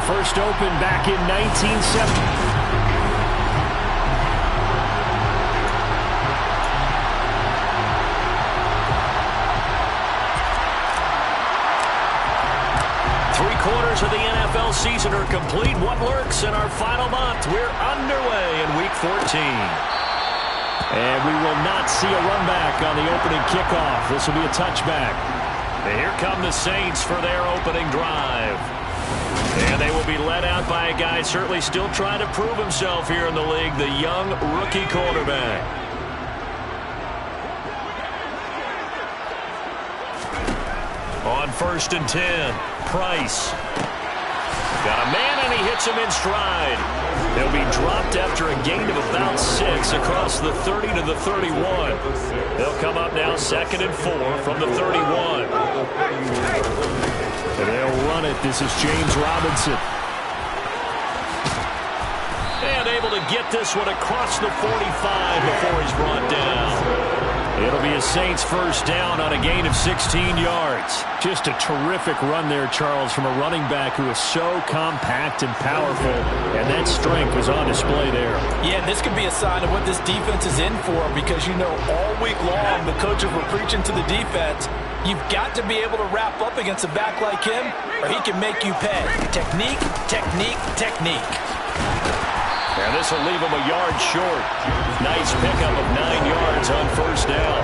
first opened back in 1970. Three-quarters of the NFL season are complete. What lurks in our final month? We're underway in Week 14. And we will not see a run back on the opening kickoff. This will be a touchback. And here come the Saints for their opening drive. And they will be led out by a guy certainly still trying to prove himself here in the league, the young rookie quarterback. On 1st and 10, Price. Got a man, and he hits him in stride. They'll be dropped after a gain of about 6 across the 30 to the 31. They'll come up now 2nd and 4 from the 31. And they'll run it. This is James Robinson. And able to get this one across the 45 before he's brought down. It'll be a Saints first down on a gain of 16 yards. Just a terrific run there, Charles, from a running back who is so compact and powerful, and that strength was on display there. Yeah, this could be a sign of what this defense is in for, because, you know, all week long the coaches were preaching to the defense, you've got to be able to wrap up against a back like him, or he can make you pay. Technique, technique, technique. And this will leave him a yard short. Nice pickup of 9 yards on first down.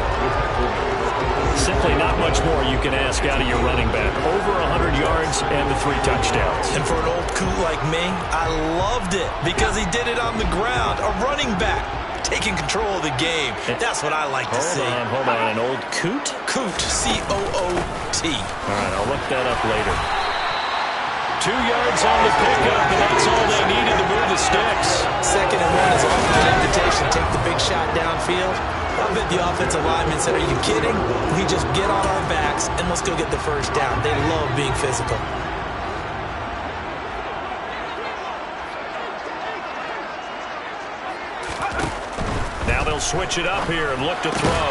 Simply not much more you can ask out of your running back. Over 100 yards and the 3 touchdowns. And for an old coot like me, I loved it because he did it on the ground. A running back taking control of the game. That's what I like to see. Hold on. An old coot? Coot, C-O-O-T. All right, I'll look that up later. 2 yards on the pickup, and that's all they needed to move the sticks. 2nd and 1 is often an invitation. Take the big shot downfield. I bet the offensive lineman said, are you kidding? We just get on our backs, and let's go get the first down. They love being physical. Now they'll switch it up here and look to throw.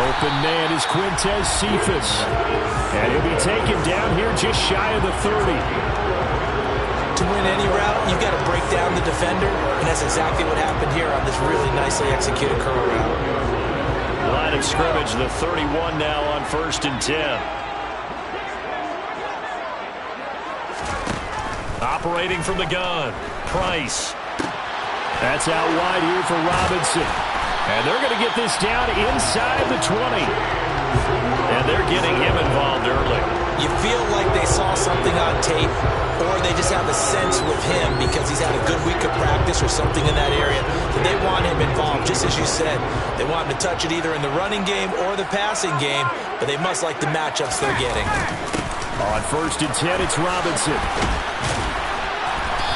Open man is Quintez Cephas. And he'll be taken down here just shy of the 30. To win any route, you've got to break down the defender, and that's exactly what happened here on this really nicely executed curl route. Line of scrimmage, the 31 now on 1st and 10. Operating from the gun, Price. That's out wide here for Robinson. And they're going to get this down inside the 20. And they're getting him involved early. You feel like they saw something on tape, or they just have a sense with him because he's had a good week of practice or something in that area. So they want him involved, just as you said. They want him to touch it either in the running game or the passing game, but they must like the matchups they're getting. On 1st and 10, it's Robinson.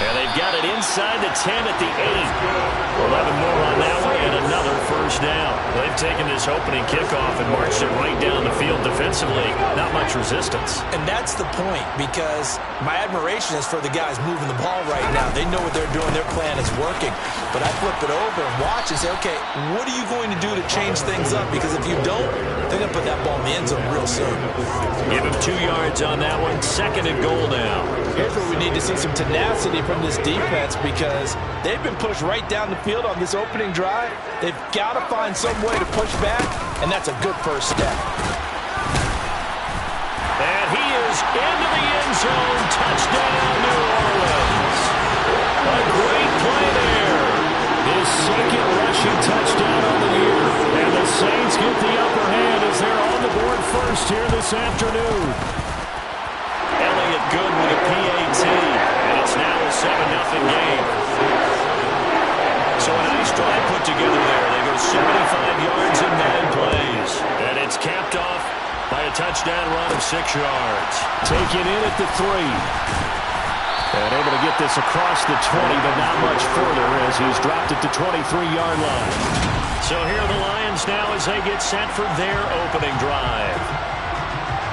And they've got it inside the 10 at the 8. 11 more on that one and another first down. They've taken this opening kickoff and marched it right down the field defensively. Not much resistance. And that's the point, because my admiration is for the guys moving the ball right now. They know what they're doing. Their plan is working. But I flip it over and watch and say, okay, what are you going to do to change things up? Because if you don't, they're going to put that ball in the end zone real soon. Give him 2 yards on that one. 2nd and goal now. Here's where we need to see some tenacity from this defense, because they've been pushed right down the field on this opening drive. They've got to find some way to push back, and that's a good first step. And he is into the end zone. Touchdown, New Orleans. A great play there. His 2nd rushing touchdown on the year. And the Saints get the upper hand as they're on the board first here this afternoon. Elliott good with a PAT. And it's now a 7-0 game. So a nice drive put together there. They go 75 yards in 9 plays. And it's capped off by a touchdown run of 6 yards. Taken in at the 3. And able to get this across the 20, but not much further as he's dropped it to 23-yard line. So here are the Lions now as they get set for their opening drive.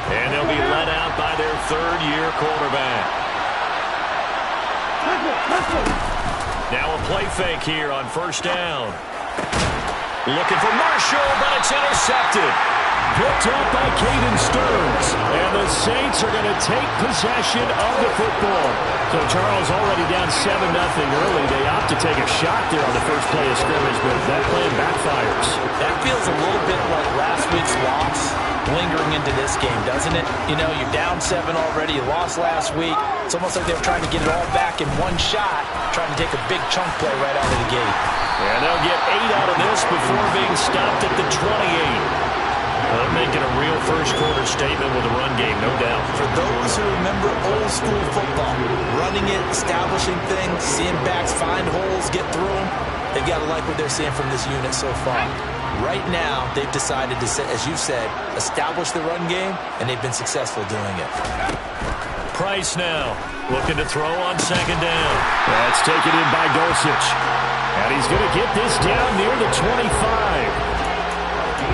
And they'll be led out by their 3rd-year quarterback. Now a play fake here on first down. Looking for Marshall, but it's intercepted. Picked up by Caden Stearns. And the Saints are going to take possession of the football. So Charles already down 7-0 early. They opt to take a shot there on the first play of scrimmage, but that plan backfires. That feels a little bit like last week's loss lingering into this game, doesn't it? You know, you're down 7 already. You lost last week. It's almost like they were trying to get it all back in one shot, trying to take a big chunk play right out of the gate. And they'll get 8 out of this before being stopped at the 28. They're making a real first-quarter statement with a run game, no doubt. For those who remember old-school football, running it, establishing things, seeing backs find holes, get through them, they've got to like what they're seeing from this unit so far. Right now, they've decided to, as you said, establish the run game, and they've been successful doing it. Price now, looking to throw on second down. That's taken in by Dulcich. And he's going to get this down near the 25.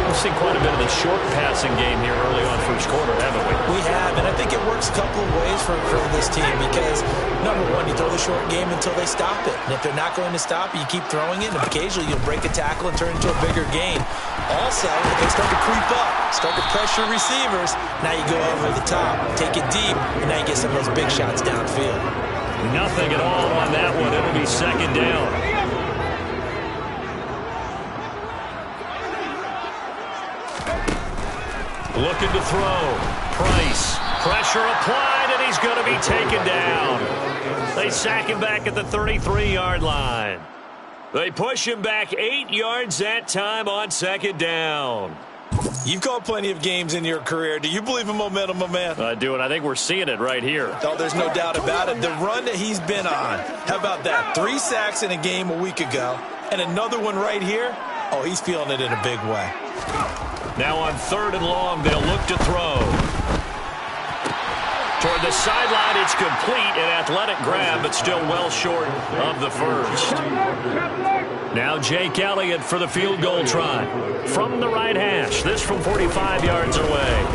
We've seen quite a bit of the short passing game here early on first quarter, haven't we? We have, and I think it works a couple of ways for this team because, number one, you throw the short game until they stop it. And if they're not going to stop it, you keep throwing it, and occasionally you'll break a tackle and turn it into a bigger gain. Also, if they start to creep up, start to pressure receivers, now you go over the top, take it deep, and now you get some of those big shots downfield. Nothing at all on that one. It'll be second down. Looking to throw. Price. Pressure applied, and he's going to be taken down. They sack him back at the 33-yard line. They push him back 8 yards that time on second down. You've called plenty of games in your career. Do you believe in momentum, my man? I do, and I think we're seeing it right here. Oh, there's no doubt about it. The run that he's been on. How about that? 3 sacks in a game a week ago, and another one right here. Oh, he's feeling it in a big way. Now on 3rd and long, they'll look to throw. Toward the sideline, it's complete. An athletic grab, but still well short of the first. Now Jake Elliott for the field goal try. From the right hash, this from 45 yards away.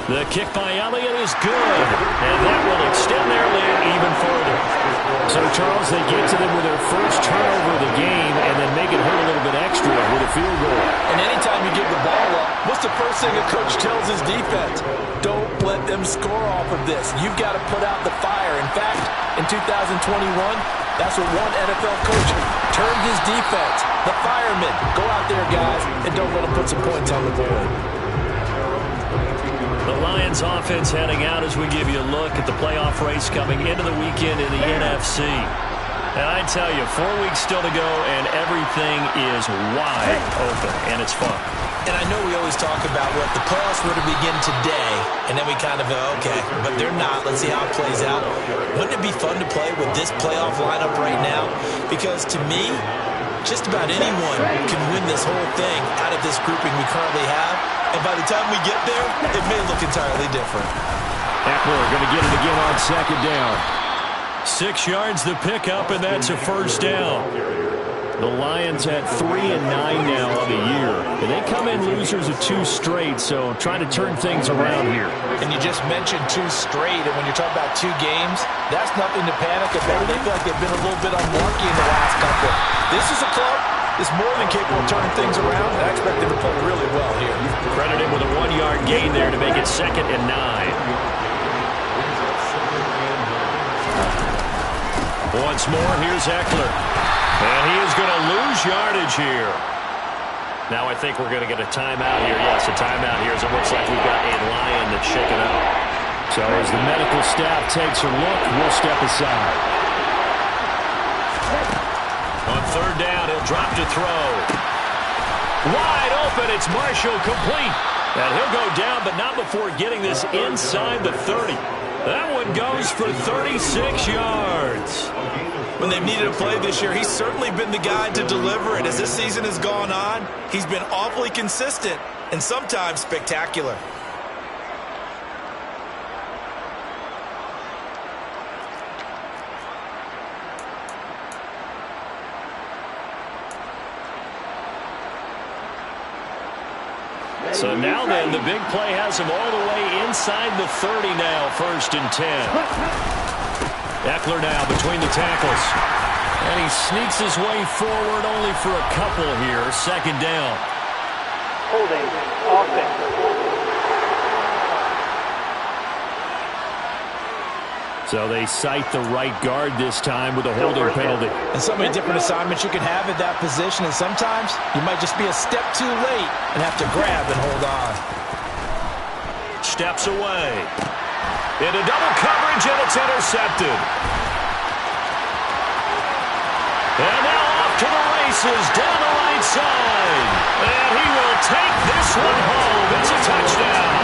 The kick by Elliott is good, and that will extend their lead even further. So, Charles, they get to them with their first turnover of the game and then make it hurt a little bit extra with a field goal. And anytime you give the ball up, what's the first thing a coach tells his defense? Don't let them score off of this. You've got to put out the fire. In fact, in 2021, that's what one NFL coach termed his defense. The firemen. Go out there, guys, and don't let them put some points on the board. The Lions offense heading out as we give you a look at the playoff race coming into the weekend in the NFC. And I tell you, 4 weeks still to go, and everything is wide open, and it's fun. And I know we always talk about what the playoffs were to begin today, and then we kind of go, okay, but they're not. Let's see how it plays out. Wouldn't it be fun to play with this playoff lineup right now? Because to me, just about anyone can win this whole thing out of this grouping we currently have. And by the time we get there, it may look entirely different. Eckler going to get it again on second down. 6 yards to pick up, and that's a first down. The Lions at 3-9 now on the year. And they come in losers of 2 straight, so trying to turn things around here. And you just mentioned 2 straight, and when you're talking about 2 games, that's nothing to panic about. They feel like they've been a little bit unlucky in the last couple. This is a club that's more than capable of turning things around, and I expect them to play really well here. Credit him with a 1-yard gain there to make it 2nd and 9. Once more, here's Eckler. And he is going to lose yardage here. Now I think we're going to get a timeout here. Yes, a timeout here as it looks like we've got a Lion that's shaken up. So as the medical staff takes a look, we'll step aside. On 3rd down, he'll drop to throw. Wide open, it's Marshall complete. And he'll go down, but not before getting this inside the 30. That one goes for 36 yards. When they've needed a play this year, he's certainly been the guy to deliver it. As this season has gone on, he's been awfully consistent and sometimes spectacular. So now then, the big play has him all the way inside the 30 now, 1st and 10. Eckler now between the tackles. And he sneaks his way forward only for a couple here. 2nd down. Holding offense. So they cite the right guard this time with a holding penalty. And so many different assignments you can have at that position, and sometimes you might just be a step too late and have to grab and hold on. Steps away. Into double coverage, and it's intercepted. And now off to the races, down the right side. And he will take this one home. It's a touchdown.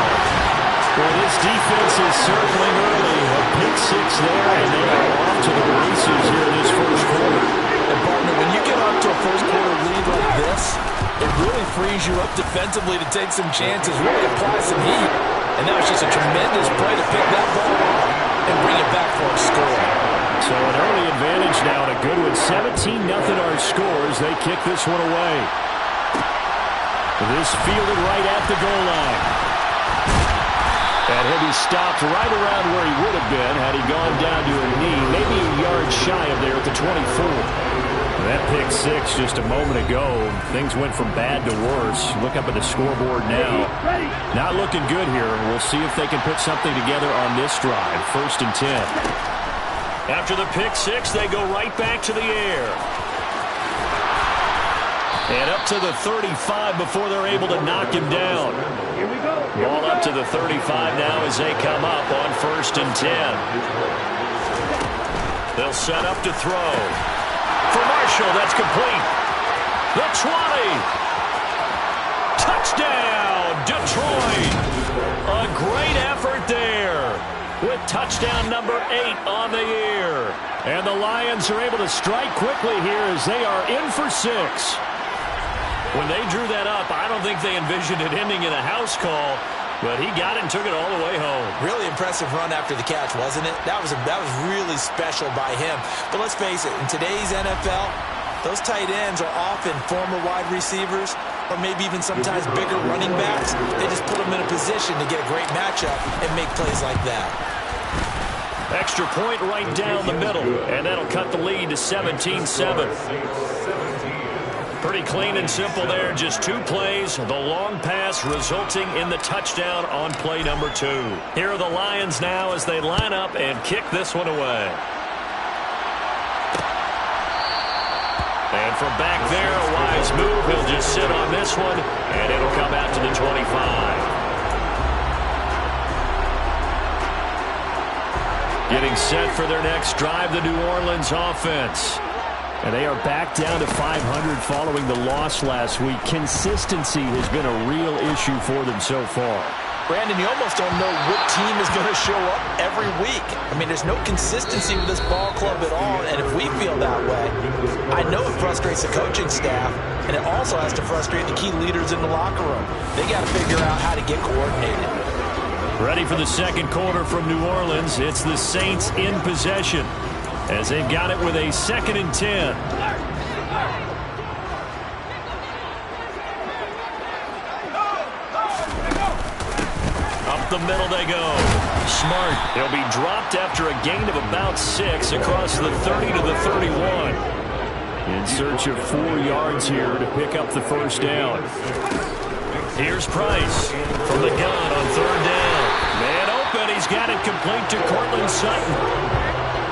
Well, this defense is circling early. A pick six there, and they are off to the races here in this first quarter. And, partner, when you get off to a first quarter lead like this, it really frees you up defensively to take some chances, really apply some heat. And that was just a tremendous play to pick that ball up and bring it back for a score. So an early advantage now, and a good one. 17-0 our scores. They kick this one away. This fielded right at the goal line. And he'll be stopped right around where he would have been had he gone down to a knee, maybe a yard shy of there at the 24. That pick six just a moment ago. Things went from bad to worse. Look up at the scoreboard now. Not looking good here. We'll see if they can put something together on this drive. 1st and 10. After the pick six, they go right back to the air. And up to the 35 before they're able to knock him down. Here we go. Ball up to the 35 now as they come up on 1st and 10. They'll set up to throw. For Marshall, that's complete. The 20. Touchdown, Detroit. A great effort there with touchdown number 8 on the year. And the Lions are able to strike quickly here as they are in for 6. When they drew that up, I don't think they envisioned it ending in a house call, but he got it and took it all the way home. Really impressive run after the catch, wasn't it? That was really special by him. But let's face it, in today's NFL, those tight ends are often former wide receivers or maybe even sometimes bigger running backs. They just put them in a position to get a great matchup and make plays like that. Extra point right down the middle, and that'll cut the lead to 17-7. Pretty clean and simple there. Just 2 plays. The long pass resulting in the touchdown on play number 2. Here are the Lions now as they line up and kick this one away. And from back there, a wise move. He'll just sit on this one, and it'll come out to the 25. Getting set for their next drive, the New Orleans offense. And they are back down to 500 following the loss last week. Consistency has been a real issue for them so far. Brandon, you almost don't know what team is going to show up every week. I mean, there's no consistency with this ball club at all, and if we feel that way, I know it frustrates the coaching staff, and it also has to frustrate the key leaders in the locker room. They got to figure out how to get coordinated. Ready for the second quarter from New Orleans. It's the Saints in possession, as they've got it with a 2nd and 10. Up the middle they go. Smart. He'll be dropped after a gain of about 6 across the 30 to the 31. In search of 4 yards here to pick up the first down. Here's Price from the gun on 3rd down. Man open. He's got it complete to Cortland Sutton.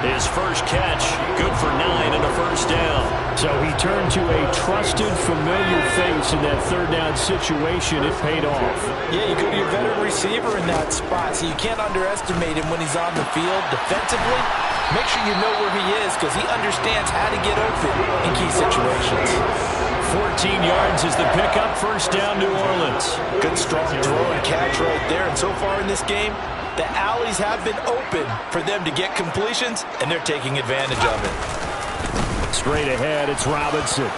His first catch, good for 9 and a first down. So he turned to a trusted, familiar face in that 3rd down situation. It paid off. Yeah, you go to your veteran receiver in that spot, so you can't underestimate him when he's on the field. Defensively, make sure you know where he is because he understands how to get open in key situations. 14 yards is the pickup. First down, New Orleans. Good, strong throw and catch right there. And so far in this game, the alleys have been open for them to get completions, and they're taking advantage of it. Straight ahead, it's Robinson.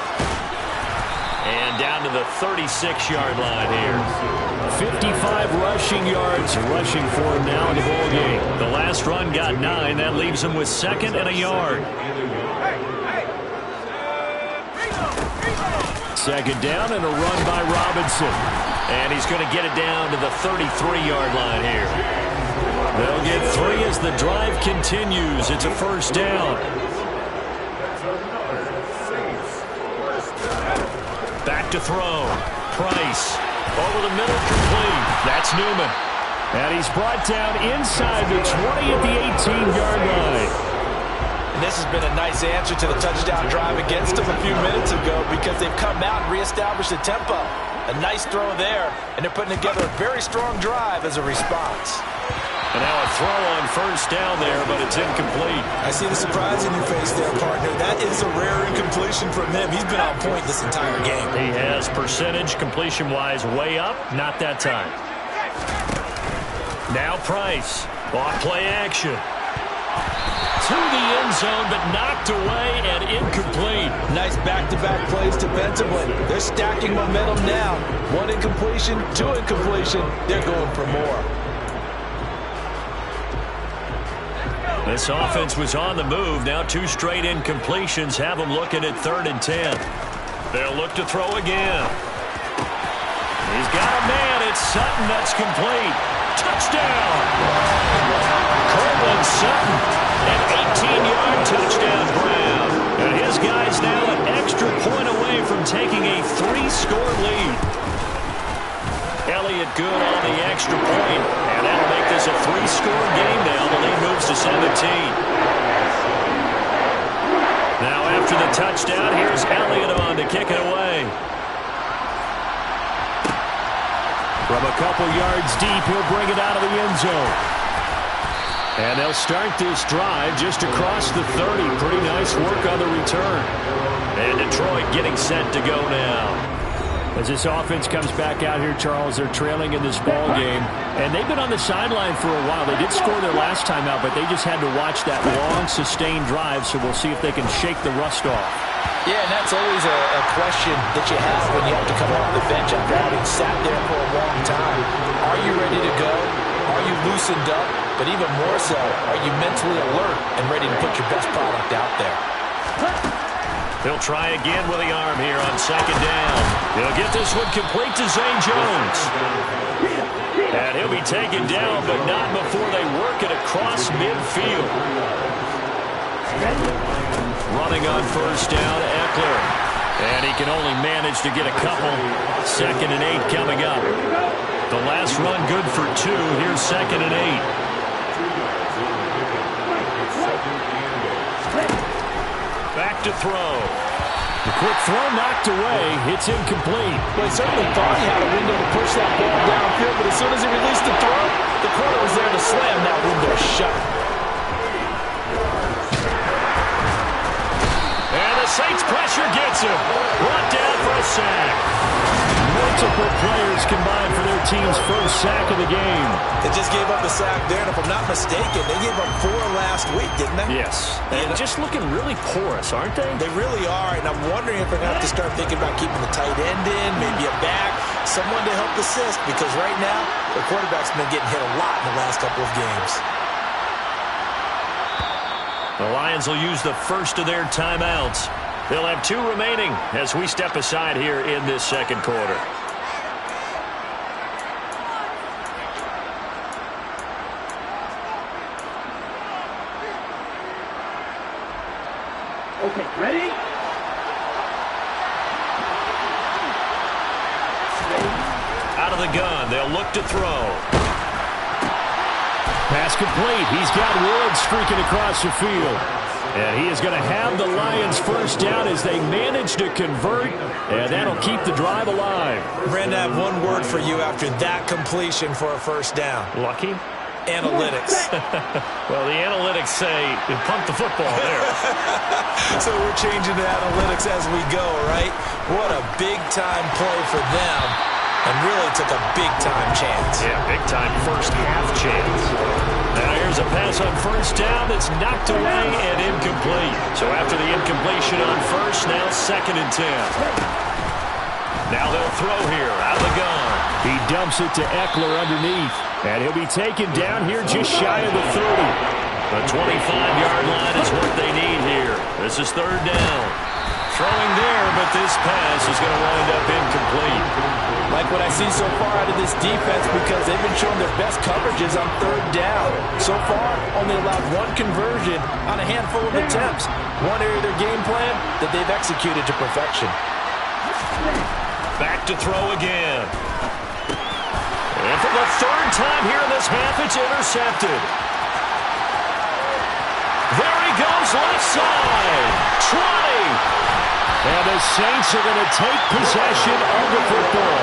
And down to the 36-yard line here. 55 rushing yards rushing for him now in the ball game. The last run got 9. That leaves him with 2nd and a yard. 2nd down and a run by Robinson. And he's going to get it down to the 33-yard line here. They'll get 3 as the drive continues. It's a first down. Back to throw. Price. Over the middle, complete. That's Newman. And he's brought down inside the 20 at the 18-yard line. And this has been a nice answer to the touchdown drive against them a few minutes ago because they've come out and reestablished the tempo. A nice throw there, and they're putting together a very strong drive as a response. And now a throw on first down there, but it's incomplete. I see the surprise in your face there, partner. That is a rare incompletion from him. He's been on point this entire game. He has percentage completion-wise way up, not that time. Now Price, off play action. To the end zone, but knocked away and incomplete. Nice back-to-back plays defensively. They're stacking momentum now. One incompletion, two incompletion. They're going for more. This offense was on the move. Now two straight incompletions have them looking at 3rd and 10. They'll look to throw again. He's got a man. It's Sutton. That's complete. Touchdown! Cortland Sutton, an 18-yard touchdown grab. And his guy's now an extra point away from taking a 3-score lead. Elliott good on the extra point, and that'll make this a 3-score game now. The lead moves to 17. Now after the touchdown, here's Elliott on to kick it away. From a couple yards deep, he'll bring it out of the end zone. And they'll start this drive just across the 30. Pretty nice work on the return. And Detroit getting set to go now. As this offense comes back out here, Charles, they're trailing in this ball game. And they've been on the sideline for a while. They did score their last time out, but they just had to watch that long, sustained drive. So we'll see if they can shake the rust off. Yeah, and that's always a question that you have when you have to come off the bench after having sat there for a long time. Are you ready to go? Are you loosened up? But even more so, are you mentally alert and ready to put your best product out there? He'll try again with the arm here on 2nd down. He'll get this one complete to Zay Jones. And he'll be taken down, but not before they work it across midfield. Running on first down, Eckler. And he can only manage to get a couple. 2nd and 8 coming up. The last run good for 2. Here's 2nd and 8. Back to throw. The quick throw knocked away. It's incomplete. Well, he certainly thought he had a window to push that ball downfield, but as soon as he released the throw, the corner was there to slam that window shut. And the Saints pressure gets him. Brought down for a sack. Multiple players combined for their team's first sack of the game. They just gave up a sack there, and if I'm not mistaken, they gave up 4 last week, didn't they? Yes. And just looking really porous, aren't they? They really are, and I'm wondering if they're going to have to start thinking about keeping the tight end in, maybe a back, someone to help assist, because right now, the quarterback's been getting hit a lot in the last couple of games. The Lions will use the first of their timeouts. They'll have 2 remaining as we step aside here in this 2nd quarter. Okay, ready? Out of the gun, they'll look to throw. Pass complete. He's got Woods streaking across the field. And he is going to have the Lions first down as they manage to convert, and that'll keep the drive alive. Brandon, I have one word for you after that completion for a first down. Lucky? Analytics. Well, the analytics say pump the football there. So we're changing to analytics as we go, right? What a big-time play for them, and really took a big-time chance. Yeah, big-time first-half chance. Now here's a pass on first down that's knocked away and incomplete. So after the incompletion on first, now 2nd and 10. Now they'll throw here out of the gun. He dumps it to Eckler underneath, and he'll be taken down here just shy of the 30. The 25-yard line is what they need here. This is 3rd down. Throwing there, but this pass is going to wind up incomplete. Like what I see so far out of this defense because they've been showing their best coverages on 3rd down. So far, only allowed 1 conversion on a handful of attempts. One area of their game plan that they've executed to perfection. Back to throw again. And for the third time here in this half, it's intercepted. There he goes, left side. 20. And the Saints are going to take possession of the football.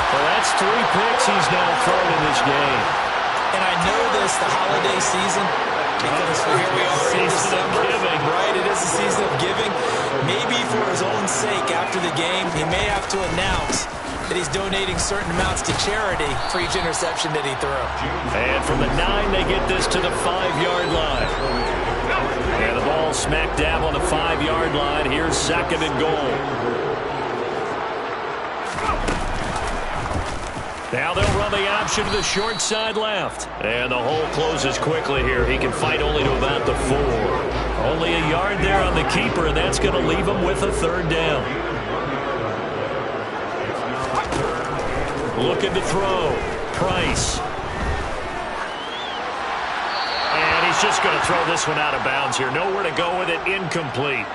Well, that's 3 picks he's now thrown in this game. And I know this, the holiday season, because here we are in December. Giving. Right, it is the season of giving. Maybe for his own sake after the game, he may have to announce that he's donating certain amounts to charity for each interception that he threw. And from the 9, they get this to the 5-yard line. And the ball smack dab on the 5-yard line. Here's 2nd and goal. Now they'll run the option to the short side left. And the hole closes quickly here. He can fight only to about the 4. Only a yard there on the keeper, and that's going to leave him with a 3rd down. Looking to throw. Price. And he's just going to throw this one out of bounds here. Nowhere to go with it. Incomplete.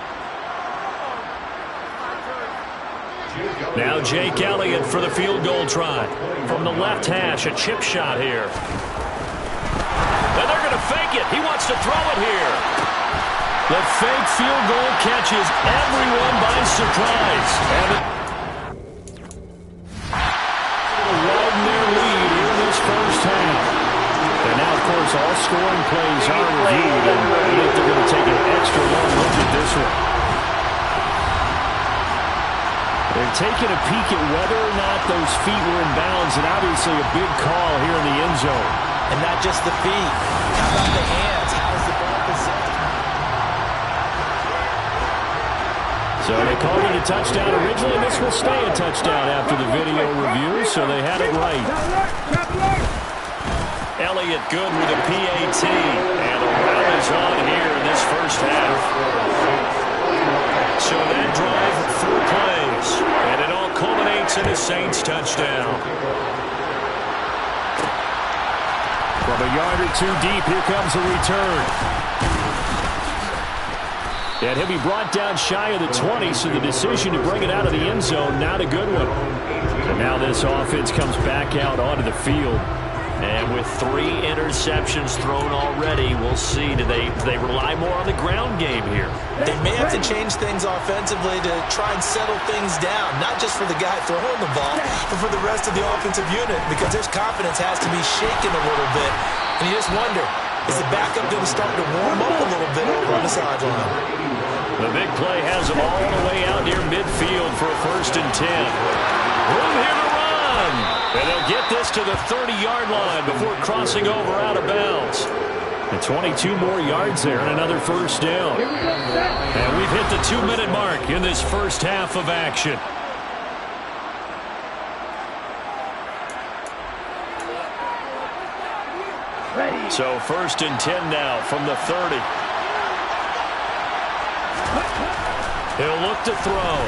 Now Jake Elliott for the field goal try. From the left hash, a chip shot here. And they're going to fake it. He wants to throw it here. The fake field goal catches everyone by surprise. And widen their lead in this first half. And now, of course, all scoring plays are reviewed. And I think they're going to take an extra long look at this one. They're taking a peek at whether or not those feet were in bounds, and obviously a big call here in the end zone. And not just the feet. How about the hands? How's the ball positioned? So they called it a touchdown originally. This will stay a touchdown after the video review, so they had it right. Elliott good with a PAT, and the rout is on here in this first half. So that drive, 4 plays, and it all culminates in a Saints touchdown. From a yard or 2 deep, here comes a return. And he'll be brought down shy of the 20, so the decision to bring it out of the end zone, not a good one. And now this offense comes back out onto the field. And with 3 interceptions thrown already, we'll see. Do they rely more on the ground game here? They may have to change things offensively to try and settle things down, not just for the guy throwing the ball, but for the rest of the offensive unit, because their confidence has to be shaken a little bit. And you just wonder, is the backup going to start to warm up a little bit over on the sideline? The big play has them all the way out near midfield for a 1st and 10. Room here to run. And they'll get this to the 30-yard line before crossing over out of bounds. And 22 more yards there and another 1st down. And we've hit the 2-minute mark in this first half of action. So 1st and 10 now from the 30. He'll look to throw.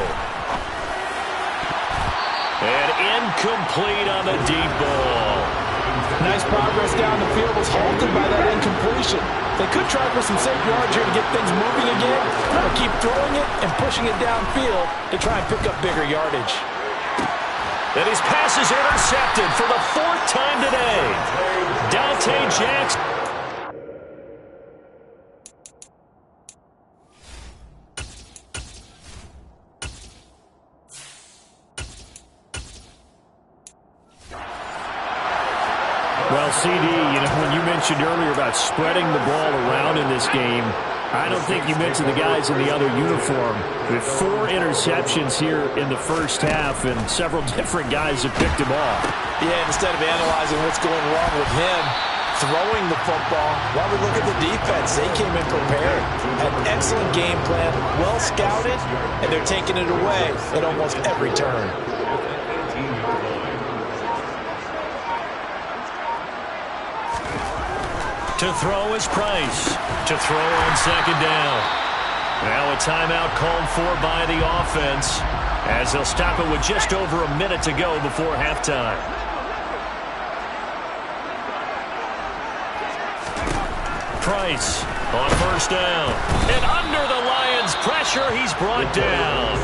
And incomplete on the deep ball. Nice progress down the field was halted by that incompletion. They could try for some safe yards here to get things moving again, or keep throwing it and pushing it downfield to try and pick up bigger yardage. And his pass is intercepted for the 4th time today. Dante Jackson. Well, CD, when you mentioned earlier about spreading the ball around in this game, I don't think you mentioned the guys in the other uniform. With 4 interceptions here in the first half, and several different guys have picked him off. Yeah, instead of analyzing what's going wrong with him throwing the football, while we look at the defense, they came in prepared. Had an excellent game plan, well scouted, and they're taking it away at almost every turn. To throw is Price. To throw on 2nd down. Now a timeout called for by the offense, as they'll stop it with just over a minute to go before halftime. Price on 1st down. And under the Lions' pressure, he's brought down.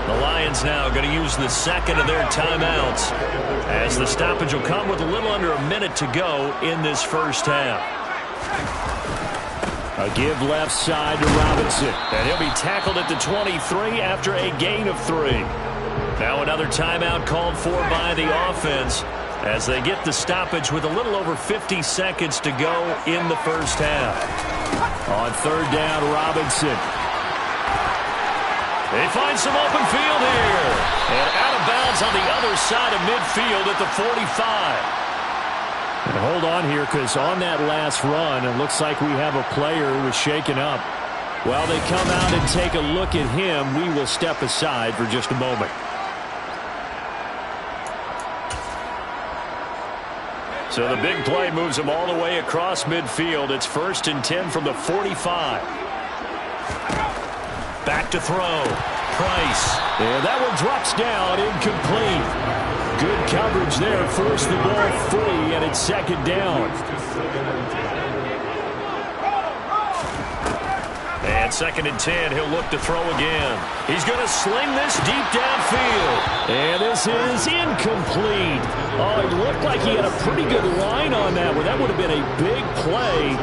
The Lions now going to use the second of their timeouts, as the stoppage will come with a little under a minute to go in this first half. A give left side to Robinson, and he'll be tackled at the 23 after a gain of 3. Now another timeout called for by the offense as they get the stoppage with a little over 50 seconds to go in the first half. On third down, Robinson. They find some open field here. And out of bounds on the other side of midfield at the 45. And hold on here, because on that last run, it looks like we have a player who was shaken up. While they come out and take a look at him, we will step aside for just a moment. So the big play moves them all the way across midfield. It's 1st and 10 from the 45. Back to throw. Price. And that one drops down, incomplete. Good coverage there. Forced the ball free, and it's 2nd down. And 2nd and 10, he'll look to throw again. He's going to sling this deep downfield. And this is incomplete. Oh, it looked like he had a pretty good line on that one. That would have been a big play,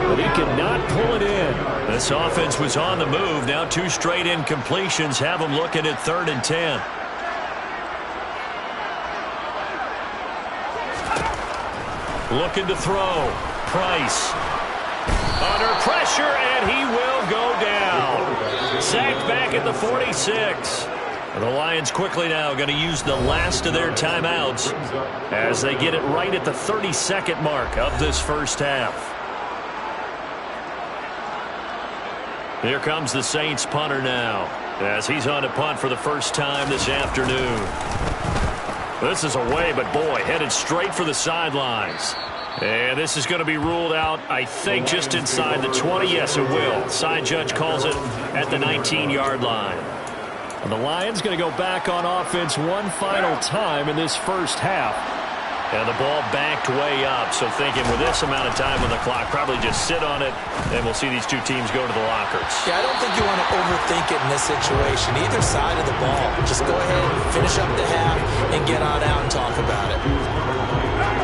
but he could not pull it in. This offense was on the move. Now 2 straight incompletions have them looking at 3rd and 10. Looking to throw. Price. Under pressure, and he will go down. Sacked back at the 46. The Lions quickly now going to use the last of their timeouts as they get it right at the 32nd mark of this first half. Here comes the Saints punter now, as he's on to punt for the first time this afternoon. This is away, but boy, headed straight for the sidelines. And this is going to be ruled out, I think, just inside the 20. Yes, it will. Side judge calls it at the 19-yard line. And the Lions going to go back on offense one final time in this first half. And the ball backed way up. So thinking with this amount of time on the clock, probably just sit on it, and we'll see these two teams go to the lockers. Yeah, I don't think you want to overthink it in this situation. Either side of the ball. Just go ahead, finish up the half, and get on out and talk about it.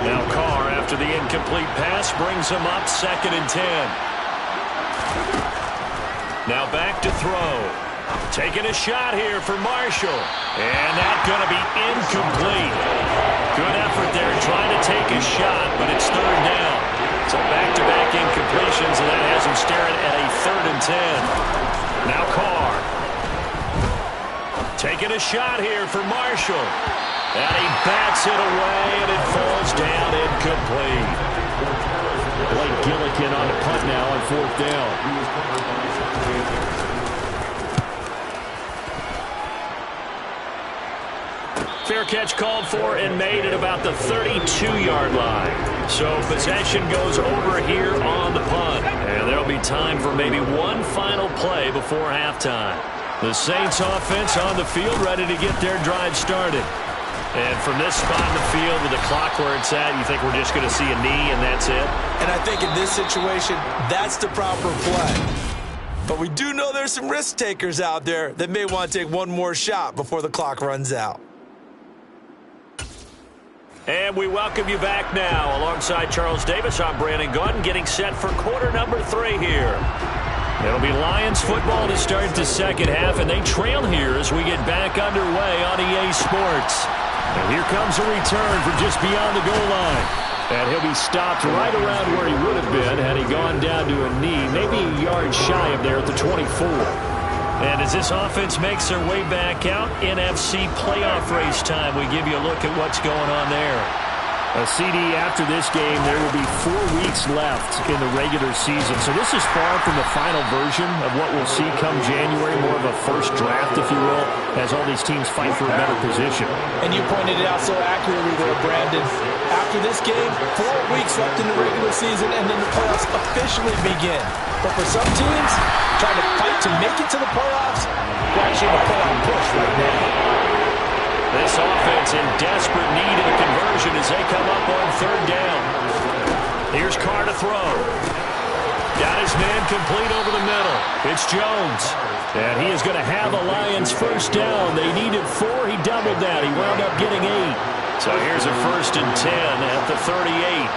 Now Carr, after the incomplete pass, brings him up 2nd and 10. Now back to throw. Taking a shot here for Marshall. And that's going to be incomplete. Good effort there trying to take a shot, but it's 3rd down. So back-to-back incompletions, and that has him staring at a 3rd and 10. Now Carr. Taking a shot here for Marshall. And he bats it away, and it falls down incomplete. Blake Gillikin on the punt now on 4th down. Fair catch called for and made at about the 32-yard line. So possession goes over here on the punt. And there'll be time for maybe one final play before halftime. The Saints offense on the field ready to get their drive started. And from this spot in the field with the clock where it's at, you think we're just going to see a knee and that's it? And I think in this situation, that's the proper play. But we do know there's some risk takers out there that may want to take one more shot before the clock runs out. And we welcome you back now. Alongside Charles Davis, I'm Brandon Gaudin, getting set for quarter number 3 here. It'll be Lions football to start the second half, and they trail here as we get back underway on EA Sports. And here comes a return from just beyond the goal line. And he'll be stopped right around where he would have been had he gone down to a knee, maybe a yard shy of there at the 24. And as this offense makes their way back out, NFC playoff race time, we give you a look at what's going on there. A CD after this game, there will be 4 weeks left in the regular season. So this is far from the final version of what we'll see come January, more of a first draft, if you will, as all these teams fight for a better position. And you pointed it out so accurately there, Brandon. After this game, 4 weeks left in the regular season, and then the playoffs officially begin. But for some teams, trying to fight to make it to the playoffs, we're actually in a playoff push right now. This offense in desperate need of a conversion as they come up on 3rd down. Here's Carr to throw. Got his man complete over the middle. It's Jones. And he is going to have the Lions first down. They needed 4. He doubled that. He wound up getting 8. So here's a 1st and 10 at the 38.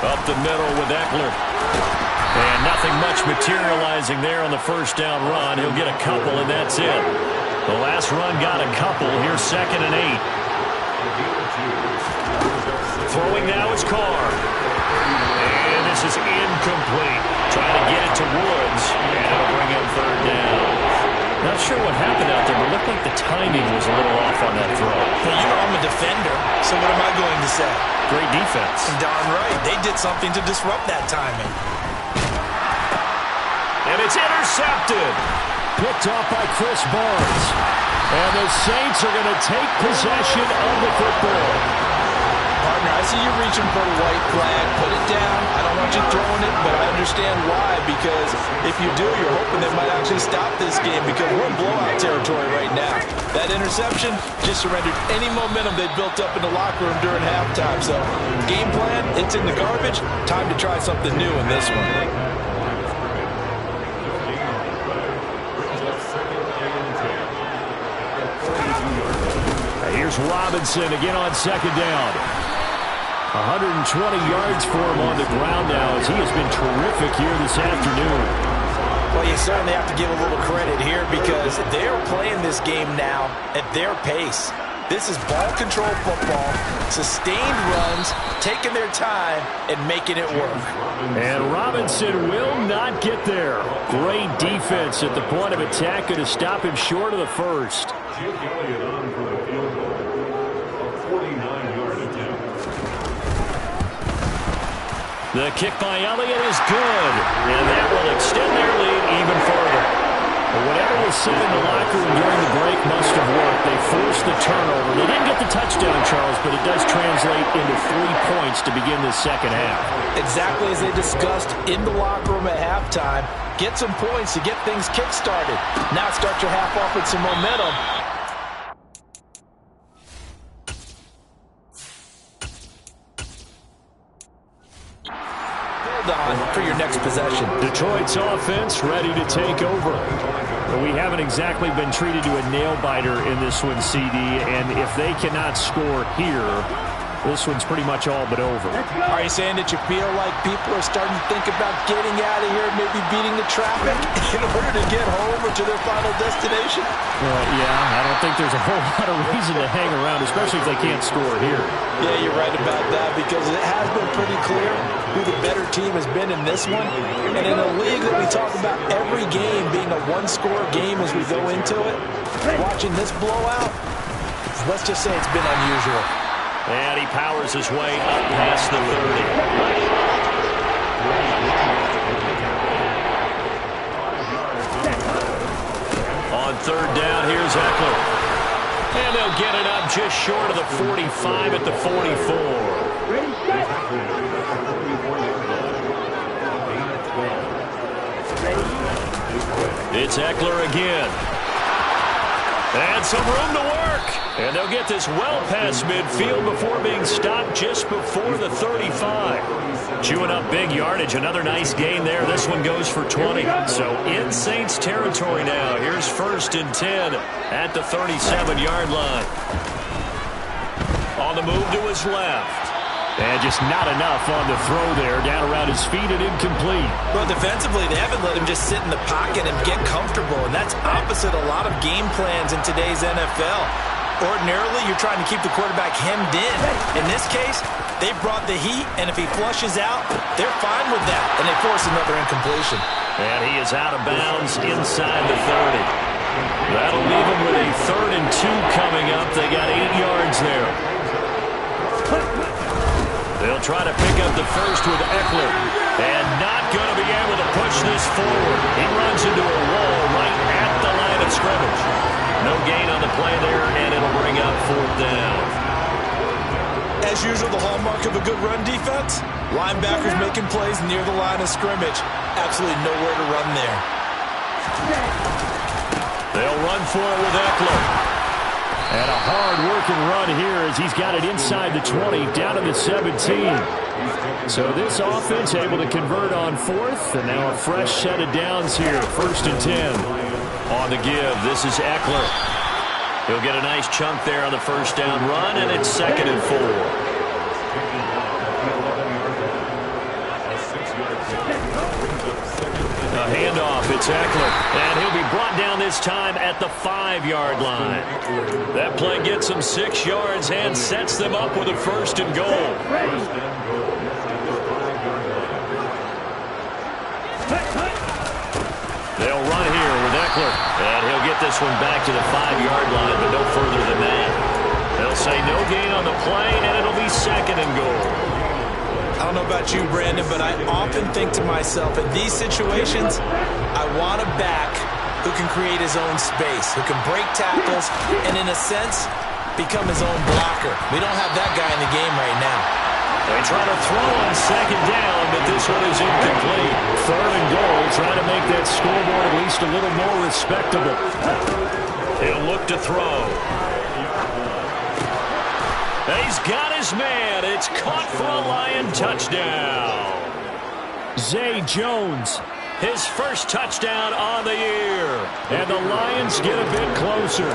Up the middle with Eckler. And nothing much materializing there on the first down run. He'll get a couple, and that's it. The last run got a couple. Here's 2nd and 8. Throwing now is Carr. And this is incomplete. Trying to get it to Woods. And it'll bring him 3rd down. Not sure what happened out there, but it looked like the timing was a little off on that throw. Well, you know I'm a defender, so what am I going to say? Great defense. Darn right. They did something to disrupt that timing. And it's intercepted. Picked off by Chris Barnes. And the Saints are going to take possession of the football. Partner, I see you reaching for the white flag. Put it down. I don't want you throwing it, but I understand why. Because if you do, you're hoping they might actually stop this game because we're in blowout territory right now. That interception just surrendered any momentum they built up in the locker room during halftime. So, game plan, it's in the garbage. Time to try something new in this one. Here's Robinson again on 2nd down. 120 yards for him on the ground now as he has been terrific here this afternoon. Well, you certainly have to give a little credit here because they're playing this game now at their pace. This is ball control football, sustained runs, taking their time, and making it work. And Robinson will not get there. Great defense at the point of attack, going to stop him short of the first. The kick by Elliott is good, and that will extend their lead even further. But whatever was said in the locker room during the break must have worked. They forced the turnover. They didn't get the touchdown, Charles, but it does translate into 3 points to begin the second half. Exactly as they discussed in the locker room at halftime. Get some points to get things kick-started. Now start your half off with some momentum. On for your next possession. Detroit's offense ready to take over. But we haven't exactly been treated to a nail-biter in this one, CD, and if they cannot score here, this one's pretty much all but over. Are you saying that you feel like people are starting to think about getting out of here, maybe beating the traffic in order to get home or to their final destination? Yeah, I don't think there's a whole lot of reason to hang around, especially if they can't score here. Yeah, you're right about that because it has been pretty clear who the better team has been in this one. And in a league that we talk about every game being a one-score game as we go into it, watching this blowout, let's just say it's been unusual. And he powers his way up past the 30. On 3rd down, here's Eckler. And they'll get it up just short of the 45 at the 44. It's Eckler again. And some room to work. And they'll get this well past midfield before being stopped just before the 35. Chewing up big yardage. Another nice gain there. This one goes for 20. So in Saints territory now. Here's 1st and 10 at the 37-yard line. On the move to his left. And just not enough on the throw there. Down around his feet and incomplete. Well, defensively, they haven't let him just sit in the pocket and get comfortable. And that's opposite a lot of game plans in today's NFL. Ordinarily, you're trying to keep the quarterback hemmed in. In this case, they brought the heat, and if he flushes out, they're fine with that. And they force another incompletion. And he is out of bounds inside the 30. That'll leave him with a 3rd and 2 coming up. They got 8 yards there. They'll try to pick up the first with Eckler. And not going to be able to push this forward. He runs into a wall right at the line of scrimmage. No gain on the play there, and it'll bring up 4th down. As usual, the hallmark of a good run defense, linebackers making plays near the line of scrimmage. Absolutely nowhere to run there. They'll run for it with Eckler. And a hard-working run here as he's got it inside the 20, down to the 17. So this offense able to convert on fourth, and now a fresh set of downs here, 1st and 10. On the give, this is Eckler. He'll get a nice chunk there on the first down run, and it's 2nd and 4. A handoff, it's Eckler, and he'll be brought down this time at the 5-yard line. That play gets him 6 yards and sets them up with a 1st and goal. They'll run here with Eckler, and he'll get this one back to the 5-yard line, but no further than that. They'll say no gain on the play, and it'll be 2nd and goal. I don't know about you, Brandon, but I often think to myself, in these situations, I want a back who can create his own space, who can break tackles, and in a sense, become his own blocker. We don't have that guy in the game right now. They try to throw on 2nd down, but this one is incomplete. 3rd and goal, trying to make that scoreboard at least a little more respectable. He'll look to throw. He's got his man. It's caught for a Lion touchdown. Zay Jones, his first touchdown on the year. And the Lions get a bit closer.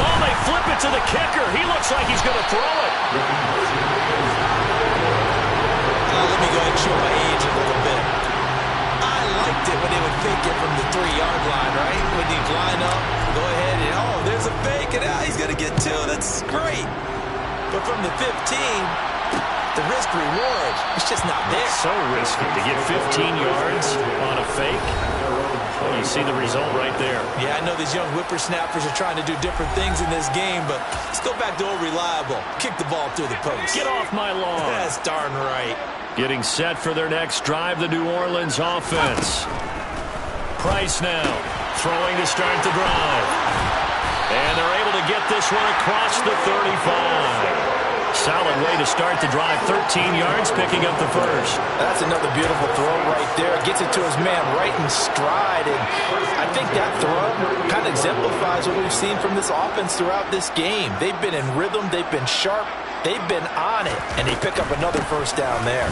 Oh, they flip it to the kicker. He looks like he's going to throw it. Let me go ahead and show my age a little bit. I liked it when they would fake it from the 3-yard line, right? When they line up, go ahead and, oh, there's a fake, and he's going to get 2. That's great. But from the 15, the risk-reward, it's just not there. It's so risky to get 15 yards on a fake. Well, you see the result right there. Yeah, I know these young whippersnappers are trying to do different things in this game, but let's go back to old reliable. Kick the ball through the post. Get off my lawn. That's darn right. Getting set for their next drive, the New Orleans offense. Price now, throwing to start the drive. And they're able to get this one across the 35. Solid way to start the drive. 13 yards, picking up the first. That's another beautiful throw right there. Gets it to his man right in stride. And I think that throw kind of exemplifies what we've seen from this offense throughout this game. They've been in rhythm. They've been sharp. They've been on it. And they pick up another first down there.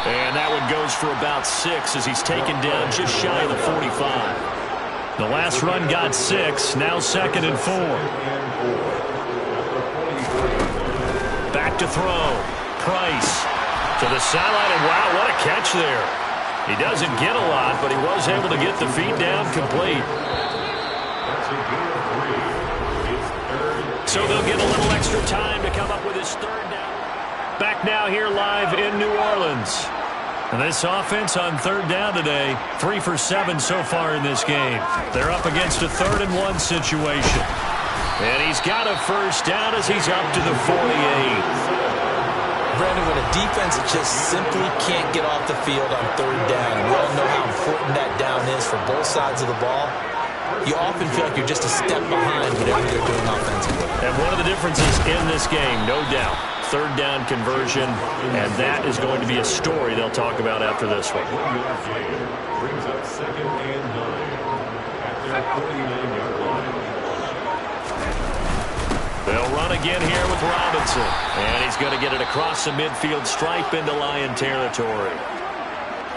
And that one goes for about 6 as he's taken down just shy of the 45. The last run got 6. Now 2nd and 4. Back to throw. Price to the sideline, and wow, what a catch there. He doesn't get a lot, but he was able to get the feet down complete. So they'll get a little extra time to come up with his 3rd down. Back now here live in New Orleans. And this offense on 3rd down today, 3 for 7 so far in this game. They're up against a 3rd and 1 situation. And he's got a first down as he's up to the 48. Brandon, when a defense just simply can't get off the field on 3rd down, we all know how important that down is for both sides of the ball. You often feel like you're just a step behind whatever they're doing offensively. And one of the differences in this game, no doubt, 3rd down conversion, and that is going to be a story they'll talk about after this one. Brings up 2nd and 9 at their 49-yard line. They'll run again here with Robinson. And he's going to get it across the midfield stripe into Lion territory.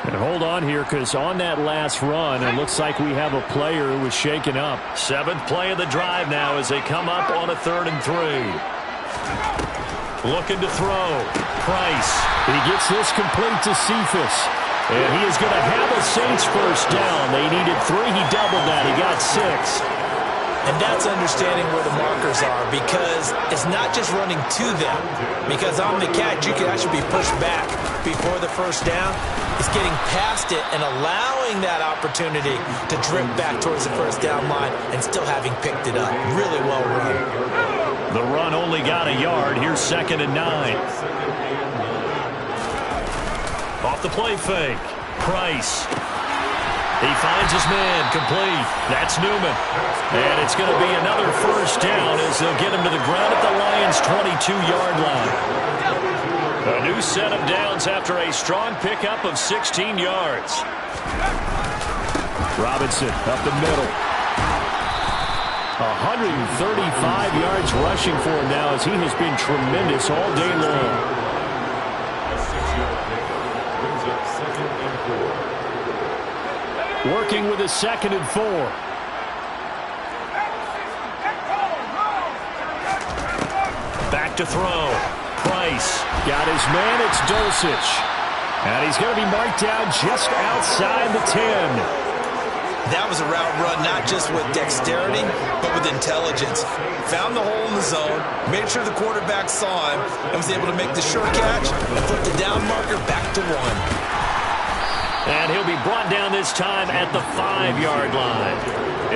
And hold on here, because on that last run, it looks like we have a player who was shaken up. 7th play of the drive now as they come up on a 3rd and 3. Looking to throw. Price. He gets this complete to Cephas. And he is going to have a Saints first down. They needed 3. He doubled that. He got 6. And that's understanding where the markers are, because it's not just running to them. Because on the catch, you can actually be pushed back before the first down. It's getting past it and allowing that opportunity to drip back towards the first down line and still having picked it up. Really well run. The run only got a yard. Here's 2nd and 9. Off the play fake. Price. He finds his man, complete. That's Newman. And it's going to be another first down as they'll get him to the ground at the Lions' 22-yard line. A new set of downs after a strong pickup of 16 yards. Robinson up the middle. 135 yards rushing for him now as he has been tremendous all day long. A 6-yard pickup brings up 2nd and 4. Working with a 2nd and 4. Back to throw. Price got his man. It's Dulcich. And he's going to be marked down just outside the 10. That was a route run not just with dexterity, but with intelligence. Found the hole in the zone, made sure the quarterback saw him, and was able to make the sure catch and flip the down marker back to 1. And he'll be brought down this time at the 5-yard line.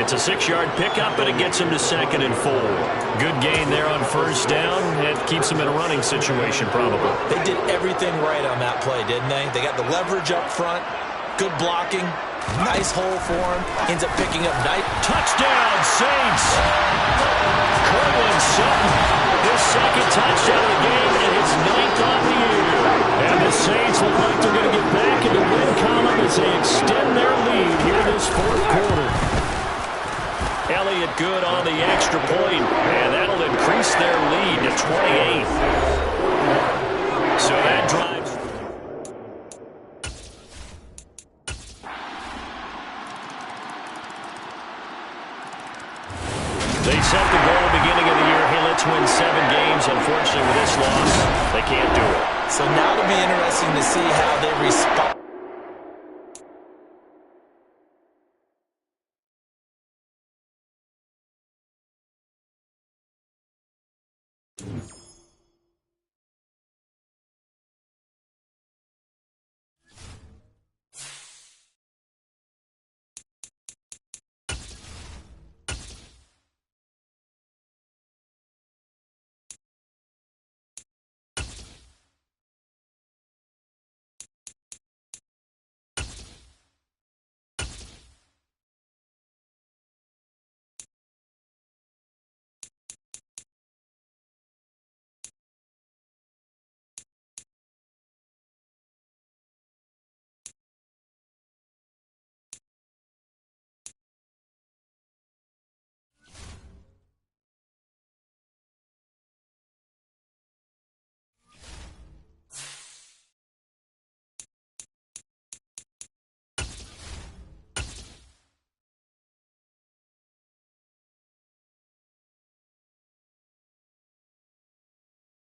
It's a 6-yard pickup, and it gets him to 2nd and 4. Good gain there on 1st down. It keeps him in a running situation, probably. They did everything right on that play, didn't they? They got the leverage up front, good blocking, nice hole for him. Ends up picking up nice. Touchdown, Saints! Cortland Sutton, his 2nd touchdown of the game, and his 9th on the year. And the Saints look like they're going to get back in the win column as they extend their lead here in this 4th quarter. Elliott good on the extra point, and that'll increase their lead to 28. So that drives. They set the goal beginning of the year. Hey, let's win 7 games. Unfortunately, with this loss, they can't do it. So now it'll be interesting to see how they respond.